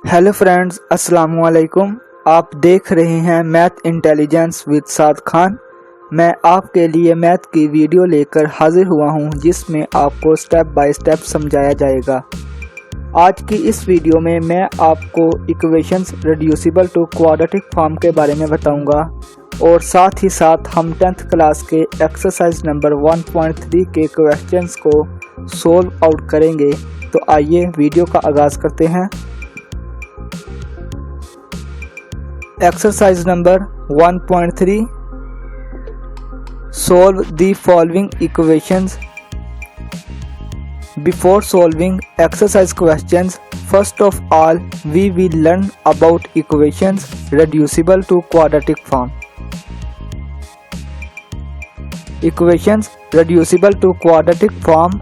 Hello friends, अस्सलाम वालेकुम। आप देख रहे हैं math intelligence with Saad Khan. मैं आपके लिए मैथ की वीडियो लेकर हाजिर हुआ हूं, जिसमें आपको स्टेप बाय स्टेप समझाया जाएगा। आज की इस वीडियो में मैं आपको equations reducible to quadratic form के बारे में बताऊंगा और साथ ही साथ हम 10th क्लास के एक्सरसाइज नंबर 1.3 के क्वेश्चंस को सोल्व आउट करेंगे। तो आइए वीडियो का आगाज़ करते हैं। Exercise number 1.3 Solve the following equations. Before solving exercise questions, first of all we will learn about equations reducible to quadratic form. Equations reducible to quadratic form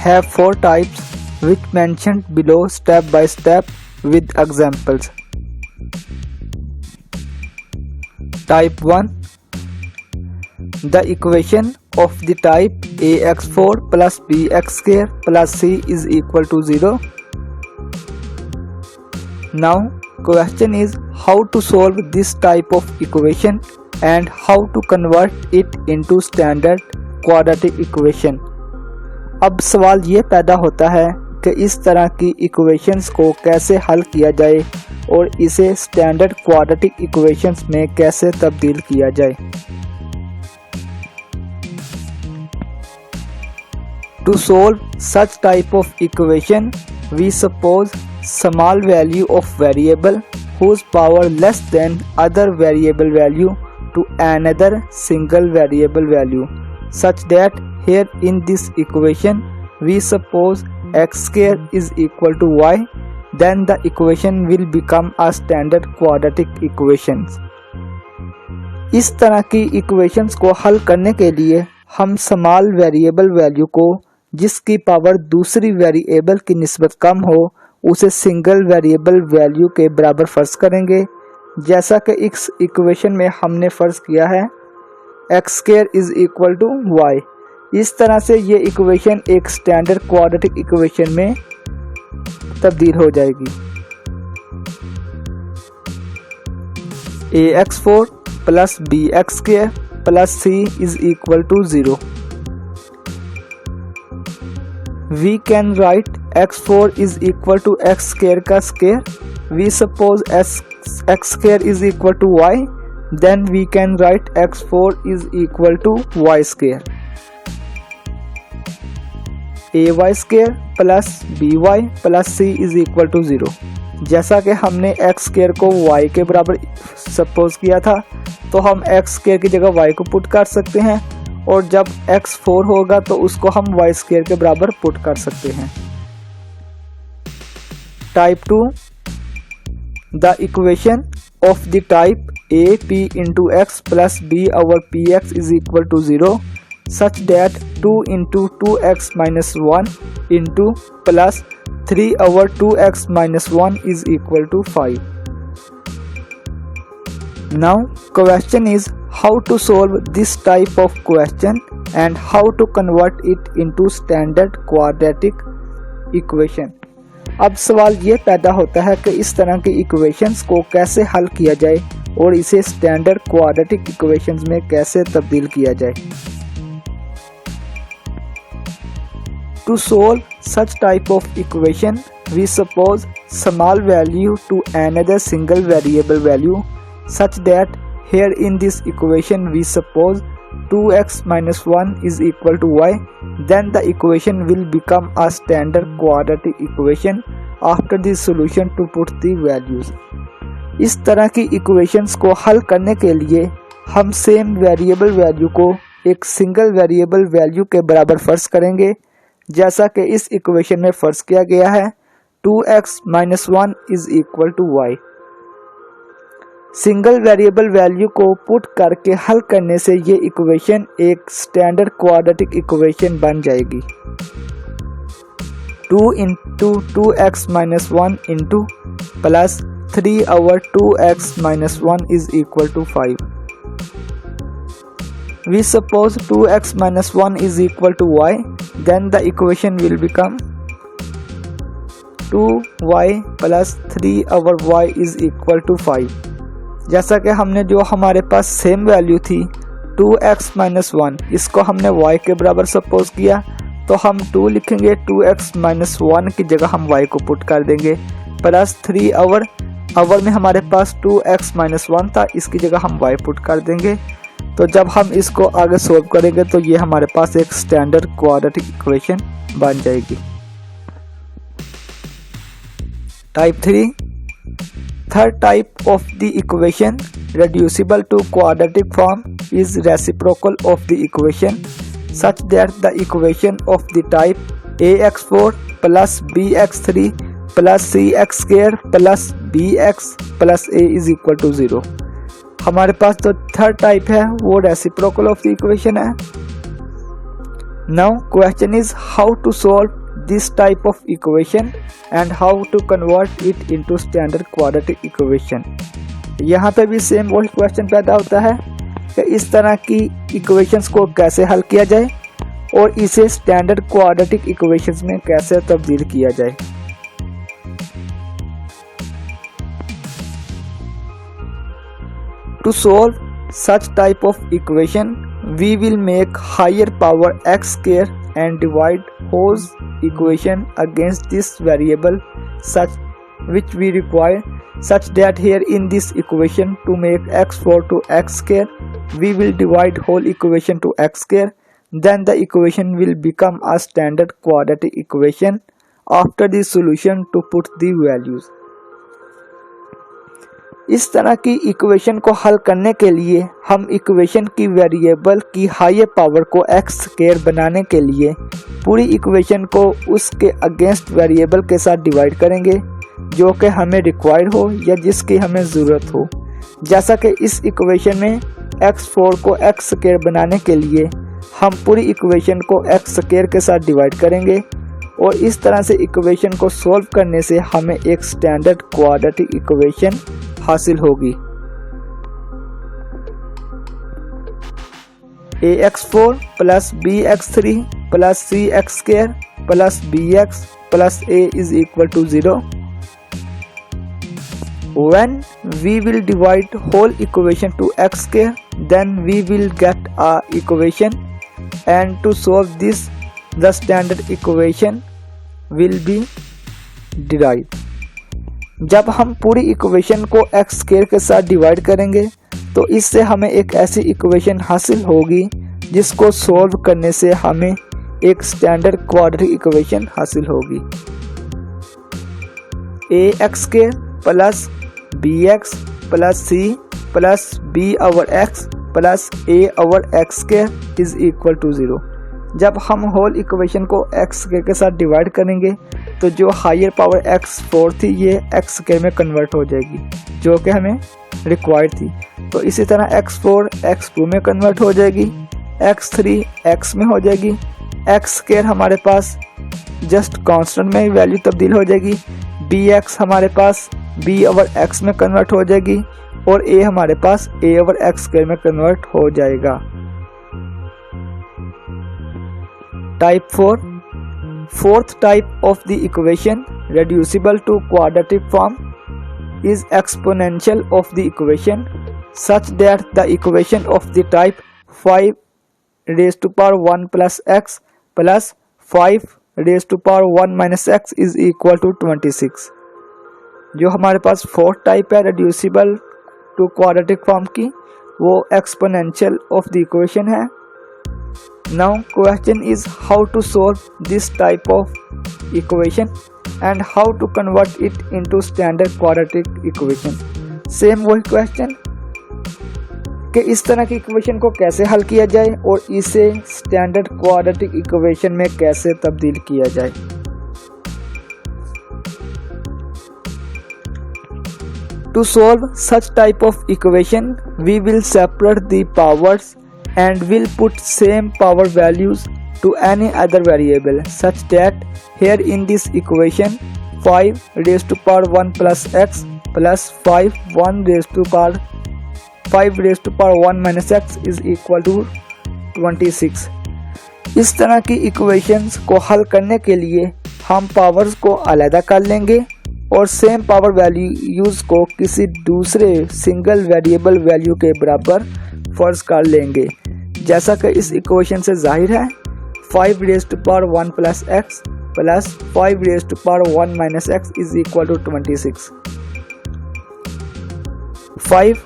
have four types, which mentioned below step by step with examples. Type 1. The equation of the type ax4 plus bx square plus c is equal to 0. Now question is how to solve this type of equation and how to convert it into standard quadratic equation. अब सवाल ये पैदा होता है कि इस तरह की इक्वेशंस को कैसे हल किया जाए और इसे स्टैंडर्ड क्वाड्रेटिक इक्वेशंस में कैसे तब्दील किया जाए। To solve such type of equation, we suppose small value of variable whose power less than other variable value to another single variable value, such that here in this equation we suppose x square is equal to y. Then the equation will become a standard quadratic equations. इस तरह की equations को हल करने के लिए हम small variable value को जिसकी पावर दूसरी वेरिएबल की निस्बत कम हो उसे सिंगल वेरिएबल वैल्यू के बराबर फर्ज करेंगे, जैसा कि इस इक्वेशन में हमने फर्ज किया है x square is equal to y. इस तरह से ये इक्वेशन एक स्टैंडर्ड क्वाड्रेटिक इक्वेशन में तब्दील हो जाएगी। ax4 plus bx square plus c is equal to 0। We can write x4 is equal to x square का square. We suppose x square is equal to y, then we can write x4 is equal to y square. ay square plus by plus c is equal to 0। जैसा कि हमने x square को y के बराबर suppose किया था, तो हम x स्क्वायर की जगह y को पुट कर सकते हैं और जब x4 होगा तो उसको हम y स्क्वायर के बराबर पुट कर सकते हैं। Type 2, the equation of the type a p into x plus b over px is equal to 0 such that 2 into 2x minus 1 into plus 3 over 2x minus 1 is equal to 5. Now question is how to solve this type of question and how to convert it into standard quadratic equation. अब सवाल ये पैदा होता है कि इस तरह की इक्वेशंस को कैसे हल किया जाए और इसे स्टैंडर्ड क्वाड्रेटिक इक्वेशंस में कैसे तब्दील किया जाए। To solve such type of equation, we suppose small value to another single variable value, such that here in this equation we suppose 2x minus 1 is equal to y. Then the equation will become a standard quadratic equation after the solution to put the values. इस तरह की equations को हल करने के लिए हम same variable value को एक सिंगल वेरिएबल वैल्यू के बराबर फर्ज करेंगे, जैसा कि इस इक्वेशन में फर्ज किया गया है 2x minus 1 is equal to y। Single variable value को पुट करके हल करने से ये इक्वेशन एक स्टैंडर्ड क्वाड्रेटिक इक्वेशन बन जाएगी। 2 into 2x minus 1 into plus 3 over 2x minus 1 is equal to 5। We suppose 2x minus 1 is equal to y, then the equation will become 2y plus 3 y is equal to 5। जैसा कि हमने जो हमारे पास same value थी 2x minus 1, इसको हमने y के बराबर सपोज किया, तो हम 2 लिखेंगे, 2x माइनस 1 की जगह हम y को पुट कर देंगे, प्लस 3 आवर में हमारे पास 2x माइनस 1 था, इसकी जगह हम y पुट कर देंगे। तो जब हम इसको आगे सोल्व करेंगे तो ये हमारे पास एक स्टैंडर्ड क्वाड्रेटिक इक्वेशन बन जाएगी। Type 3, third type of the equation reducible to quadratic form is reciprocal of the equation such that the equation of the type ax4 plus bx3 plus cx square plus bx plus a is equal to 0। हमारे पास जो third type है वो reciprocal of the equation है। Now question is how to solve this type of equation and how to convert it into standard quadratic equation. यहाँ पे भी same वही question पैदा होता है कि इस तरह की इक्वेशंस को कैसे हल किया जाए और इसे स्टैंडर्ड क्वाड्रेटिक इक्वेशंस में कैसे तब्दील किया जाए। To solve such type of equation, we will make higher power x square and divide whole equation against this variable which we require, such that here in this equation to make x4 to x square, we will divide whole equation to x square. Then the equation will become a standard quadratic equation after the solution to put the values. इस तरह की equation को हल करने के लिए हम equation की वेरिएबल की हायर पावर को x स्क्वायर बनाने के लिए पूरी इक्वेशन को उसके अगेंस्ट वेरिएबल के साथ डिवाइड करेंगे जो कि हमें रिक्वायर्ड हो या जिसकी हमें ज़रूरत हो। जैसा कि इस इक्वेशन में x4 को x स्क्वायर बनाने के लिए हम पूरी इक्वेशन को x स्क्वायर के साथ डिवाइड करेंगे और इस तरह से इक्वेशन को सॉल्व करने से हमें एक स्टैंडर्ड क्वाड्रेटिक इक्वेशन हासिल होगी। ax4 plus bx3 plus cx square plus bx plus a is equal to 0। When we will divide whole equation to x square, then we will get a equation, and to solve this the standard equation will be derived। जब हम पूरी equation को x square के साथ divide करेंगे तो इससे हमें एक ऐसी इक्वेशन हासिल होगी जिसको सॉल्व करने से हमें एक स्टैंडर्ड क्वाड्रेटिक इक्वेशन हासिल होगी। ax square plus bx plus c plus b over x plus a over x square is equal to 0। जब हम होल इक्वेशन को x स्क्वायर के साथ डिवाइड करेंगे तो जो हायर पावर x4 थी ये x स्क्वायर में कन्वर्ट हो जाएगी जो कि हमें रिक्वायर्ड थी। तो इसी तरह x4 x2 में कन्वर्ट हो जाएगी, x3 x में हो जाएगी, x स्क्वायर हमारे पास जस्ट कांस्टेंट में वैल्यू तब्दील हो जाएगी, bx हमारे पास b ओवर x में कन्वर्ट हो जाएगी और a हमारे पास a ओवर x स्क्वायर में कन्वर्ट हो जाएगा। Type 4, fourth type of the equation reducible to quadratic form is exponential of the equation such that the equation of the type 5 raised to power 1 plus x plus 5 raised to power 1 minus x is equal to 26। जो हमारे पास fourth type है reducible to quadratic form की वो exponential of the equation है। Now question is how to solve this type of equation and how to convert it into standard quadratic equation। Same वही question कि इस तरह की equation को कैसे हल किया जाए और इसे स्टैंडर्ड क्वाड्रेटिक इक्वेशन में कैसे तब्दील किया जाए। To solve such type of equation, we will separate the powers and will put same power values to any other variable such that here in this equation 5 raised to power 1 plus x plus 5 raised to power 1 minus x is equal to 26। इस तरह की equations को हल करने के लिए हम powers को अलग कर लेंगे और सेम पावर वैल्यूज को किसी दूसरे सिंगल वेरिएबल वैल्यू के बराबर फर्ज कर लेंगे, जैसा कि इस इक्वेशन से जाहिर है। 5 raised to power 1 plus x plus 5 raised to power 1 minus x is equal to 26. 5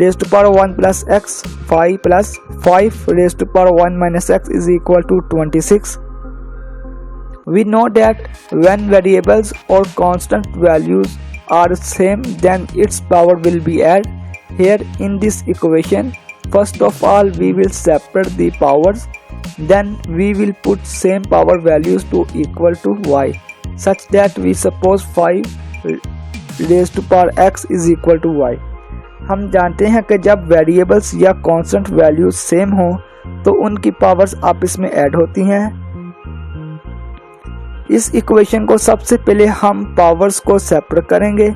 raised to power 1 plus x 5 plus 5 raised to power 1 minus x is equal to 26. We know that when variables or constant values are same, then its power will be added. Here in this equation, first of all we will separate the powers, then we will put same power values to equal to y, such that we suppose 5 raised to power x is equal to y. हम जानते हैं कि जब variables या constant values same हो तो उनकी powers आपस में ऐड होती हैं। इस इक्वेशन को सबसे पहले हम पावर्स को सेपरेट करेंगे,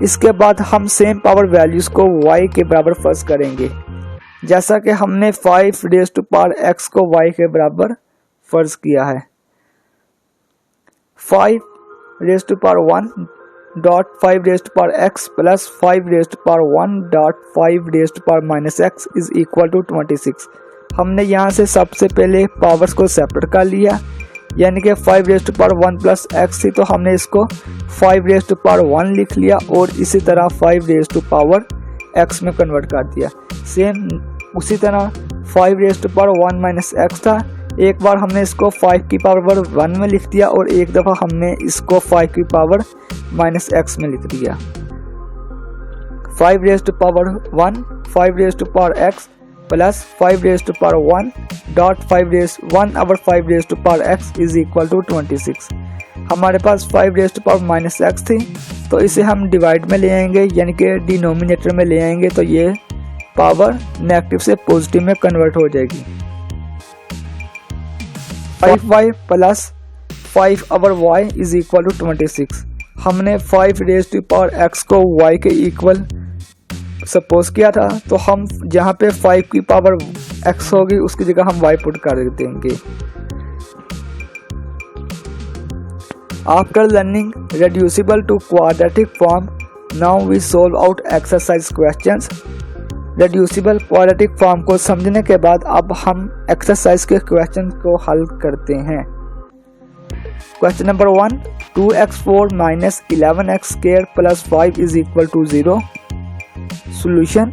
इसके बाद हम सेम पावर वैल्यूज को y के बराबर फर्ज करेंगे, जैसा कि हमने 5 रेज़ टू पावर x को y के बराबर फर्ज किया है। 5 raise to power 1 dot 5 raise to power x plus 5 raise to power 1 dot 5 raise to power minus x is equal to 26। हमने यहाँ से सबसे पहले पावर्स को सेपरेट कर लिया, यानी कि 5 raise to power 1 plus x थी तो हमने इसको 5 रेज़ टू पावर 1 लिख लिया और इसी तरह 5 रेज़ टू पावर x में कन्वर्ट कर दिया। सेम उसी तरह 5 raise to power 1 minus x था, एक बार हमने इसको 5 की पावर 1 में लिख दिया और एक दफ़ा हमने इसको 5 की पावर माइनस x में लिख दिया। 5 raise to power 1 5 raise to power x plus 5 raise to power 1 dot 1 over 5 raise to power x is equal to 26। हमारे पास 5 raise to power minus x थी तो इसे हम डिवाइड में ले आएंगे, यानी कि डिनोमिनेटर में ले आएंगे, तो ये पावर नेगेटिव से पॉजिटिव में कन्वर्ट हो जाएगी। 5y plus 5 over y is equal to 26। हमने 5 रेज़ टू पावर x को y के इक्वल सपोज किया था, तो हम जहाँ पे 5 की पावर x होगी उसकी जगह हम y पुट कर देंगे। After learning reducible to quadratic form, now we solve out exercise questions. Reducible quadratic form को समझने के बाद अब हम एक्सरसाइज के क्वेश्चन को हल करते हैं। Question number 1, 2x4 minus 11x square plus 5 is equal to 0। Solution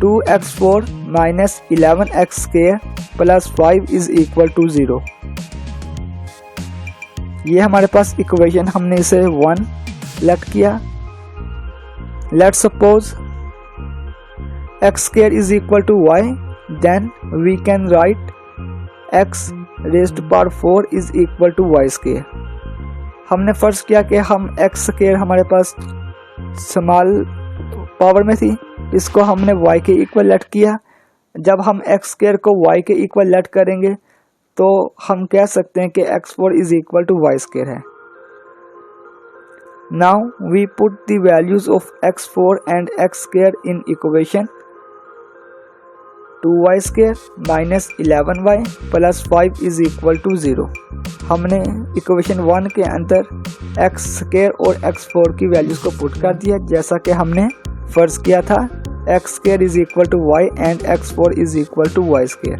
2x4 minus 11x square plus 5 is equal to 0। ये हमारे पास इक्वेशन, हमने इसे 1 लेट किया। Let's suppose x square is equal to y, then we can write x raised to power 4 is equal to y square। हमने फर्ज किया कि हम x स्क्वायर हमारे पास स्मॉल पावर में थी, इसको हमने y के इक्वल लेट किया। जब हम x स्क्वायर को y के इक्वल लेट करेंगे तो हम कह सकते हैं कि x4 is equal to y square है। Now we put the values of x4 and x square in equation 2y square minus 11y plus 5 is equal to 0। हमने इक्वेशन 1 के अंदर x स्क्वायर और x4 की वैल्यूज को put कर दिया, जैसा कि हमने फर्ज किया था x square is equal to y and x4 is equal to y square.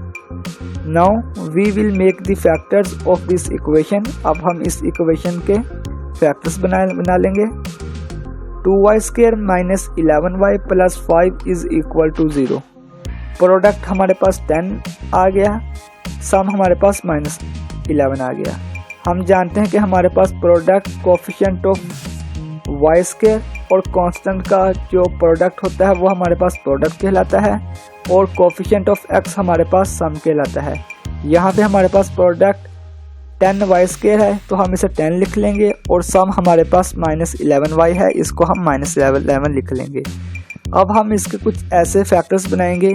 Now we will make the factors of this equation. अब हम इस इक्वेशन के फैक्टर्स बना लेंगे। 2y square minus 11y plus 5 is equal to 0। Product हमारे पास 10 आ गया, सम हमारे पास माइनस 11 आ गया। हम जानते हैं कि हमारे पास product coefficient of y square और कांस्टेंट का जो प्रोडक्ट होता है वो हमारे पास प्रोडक्ट कहलाता है और कोफिशिएंट ऑफ एक्स हमारे पास सम कहलाता है। यहाँ पे हमारे पास प्रोडक्ट 10y स्क्वायर है तो हम इसे 10 लिख लेंगे और सम हमारे पास माइनस 11y है, इसको हम माइनस 11 लिख लेंगे। अब हम इसके कुछ ऐसे फैक्टर्स बनाएंगे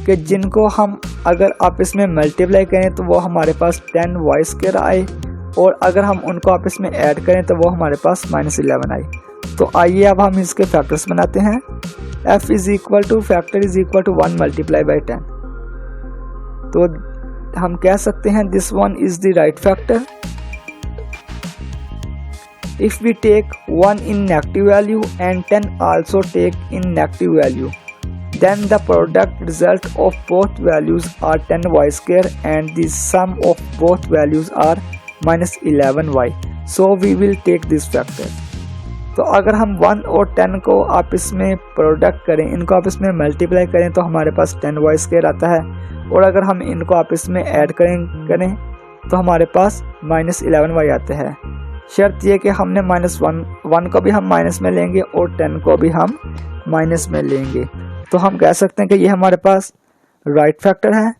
कि जिनको हम अगर आपस में मल्टीप्लाई करें तो वो हमारे पास 10y स्क्वायर आए और अगर हम उनको आपस में ऐड करें तो वो हमारे पास माइनस 11 आए। तो आइए अब हम इसके फैक्टर्स बनाते हैं। f is equal to factor is equal to 1 multiply by 10। तो हम कह सकते हैं this one is the right factor If we take 1 in negative value and 10 also take in negative value, then the product result of both values are 10y square and the sum of both values are minus 11y. So we will take this factor. तो अगर हम 1 और 10 को आपस में product करें, इनको आपस में मल्टीप्लाई करें तो हमारे पास 10y स्क्वायर आता है, और अगर हम इनको आपस में ऐड करें तो हमारे पास माइनस 11y आता है। शर्त ये कि हमने -1 को भी हम माइनस में लेंगे और 10 को भी हम माइनस में लेंगे। तो हम कह सकते हैं कि ये हमारे पास राइट फैक्टर है।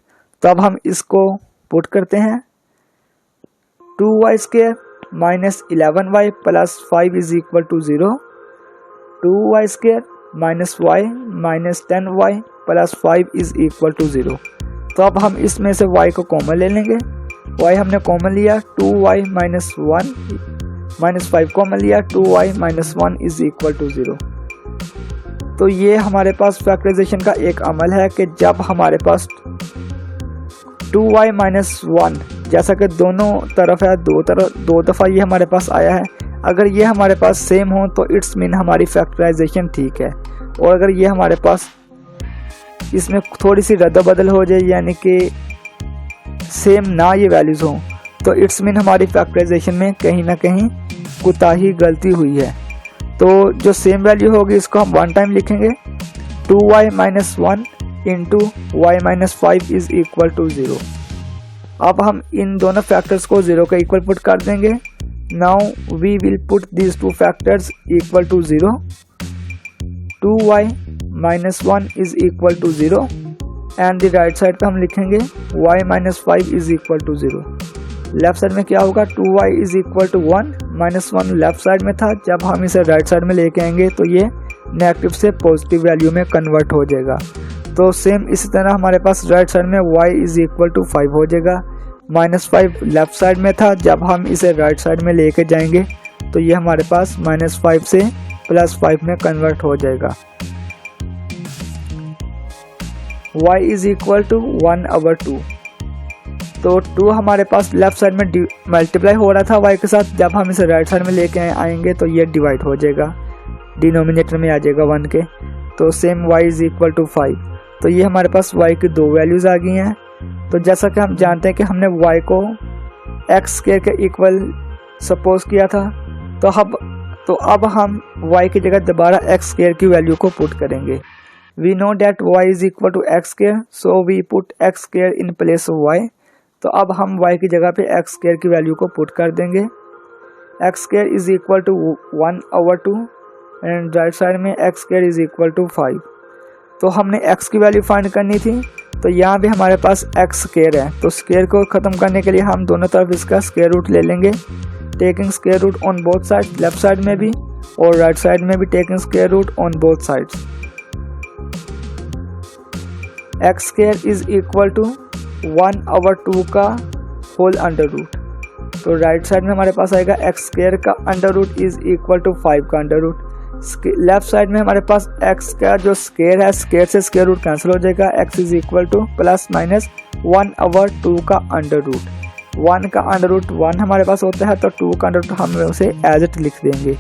तो अब हम इसको पुट करते हैं, 2y square minus 11y plus 5 is equal to 0, 2y square minus y minus 10y plus 5 is equal to 0। तो अब हम इसमें से y को कॉमन ले लेंगे, y हमने कॉमन लिया, 2y माइनस 1 माइनस 5 कॉमन लिया, 2y minus 1 is equal to 0। तो ये हमारे पास फैक्टराइजेशन का एक अमल है कि जब हमारे पास 2y माइनस 1 जैसा कि दोनों तरफ है, दो दफ़ा ये हमारे पास आया है, अगर ये हमारे पास सेम हो तो इट्स मीन हमारी फैक्टराइजेशन ठीक है। और अगर ये हमारे पास इसमें थोड़ी सी रद्द-बदल हो जाए यानी कि सेम ना ये वैल्यूज़ हों तो इट्स मीन हमारी फैक्टराइजेशन में कहीं ना कहीं कोताही गलती हुई है। तो जो सेम वैल्यू होगी इसको हम 1 टाइम लिखेंगे, 2y minus 1 into y minus 5 is equal to 0। अब हम इन दोनों फैक्टर्स को 0 के इक्वल पुट कर देंगे। Now we will put these two factors equal to 0, 2y minus 1 is equal to 0 and the right side पे हम लिखेंगे y minus 5 is equal to 0। Left side में क्या होगा, 2y is equal to 1 minus 1 left side में था, जब हम इसे राइट साइड में लेके आएंगे तो ये नेगेटिव से पॉजिटिव वैल्यू में कन्वर्ट हो जाएगा। तो सेम इसी तरह हमारे पास राइट साइड में y इज इक्वल टू 5 हो जाएगा, माइनस 5 लेफ्ट साइड में था, जब हम इसे राइट साइड में लेके जाएंगे तो ये हमारे पास माइनस 5 से प्लस 5 में कन्वर्ट हो जाएगा। y is equal to 1/2। तो 2 हमारे पास लेफ्ट साइड में मल्टीप्लाई हो रहा था y के साथ, जब हम इसे राइट साइड में लेके आएंगे तो ये डिवाइड हो जाएगा, डिनोमिनेटर में आ जाएगा 1 के। तो same y is equal to 5। तो ये हमारे पास y की 2 वैल्यूज़ आ गई हैं। तो जैसा कि हम जानते हैं कि हमने y को x स्क्वायर के इक्वल सपोज किया था, तो अब हम y की जगह दोबारा x स्क्वायर की वैल्यू को पुट करेंगे। We know that y is equal to x square, so we put x square in place of y। तो अब हम y की जगह पे x स्क्वायर की वैल्यू को पुट कर देंगे, x square is equal to 1/2 and right side में x square is equal to 5। तो हमने x की वैल्यू फाइंड करनी थी, तो यहाँ भी हमारे पास x स्क्वायर है, तो स्क्वायर को ख़त्म करने के लिए हम दोनों तरफ इसका स्क्वायर रूट ले लेंगे, taking square root on both side, left side में भी और राइट साइड में भी taking square root on both sides. x square is equal to 1/2 का होल अंडर रूट। तो राइट साइड में हमारे पास आएगा x स्क्वायर का under root is equal to 5 का अंडर रूट। लेफ्ट साइड में हमारे पास x का जो स्क्वायर है, स्क्वायर से स्क्वायर रूट कैंसिल हो जाएगा, x is equal two plus minus 1/2 का अंडर रूट। 1 का अंडर रूट 1 हमारे पास होता है, तो 2 का अंडर रूट हम उसे एज इट लिख देंगे।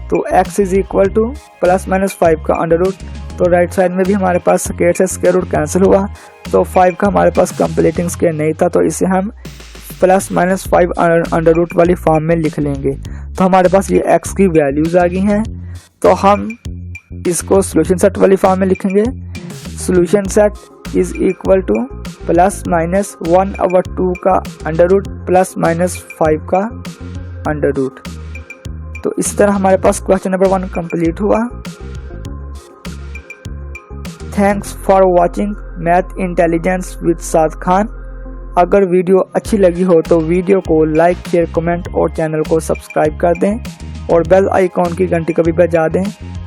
तो x is equal two plus minus 5 का अंडर रूट। तो राइट साइड में भी हमारे पास स्क्वायर से स्क्वायर रूट कैंसिल हुआ, तो 5 का हमारे पास कंप्लीटिंग स्क्वायर नहीं था, तो इसे हम प्लस माइनस 5 अंडर रूट वाली फॉर्म में लिख लेंगे। तो हमारे पास ये x की वैल्यूज़ आ गई हैं, तो हम इसको सोल्यूशन सेट वाली फॉर्म में लिखेंगे। Solution set is equal two plus minus 1/2 का अंडर रूट प्लस माइनस 5 का अंडर रूट। तो इस तरह हमारे पास क्वेश्चन नंबर 1 कंप्लीट हुआ। Thanks for watching math intelligence with Saad Khan. अगर वीडियो अच्छी लगी हो तो वीडियो को लाइक, शेयर, कमेंट और चैनल को सब्सक्राइब कर दें और बेल आइकॉन की घंटी को भी बजा दें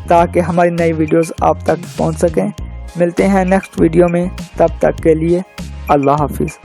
ताकि हमारी नई वीडियोस आप तक पहुंच सकें। मिलते हैं नेक्स्ट वीडियो में, तब तक के लिए अल्लाह हाफिज़।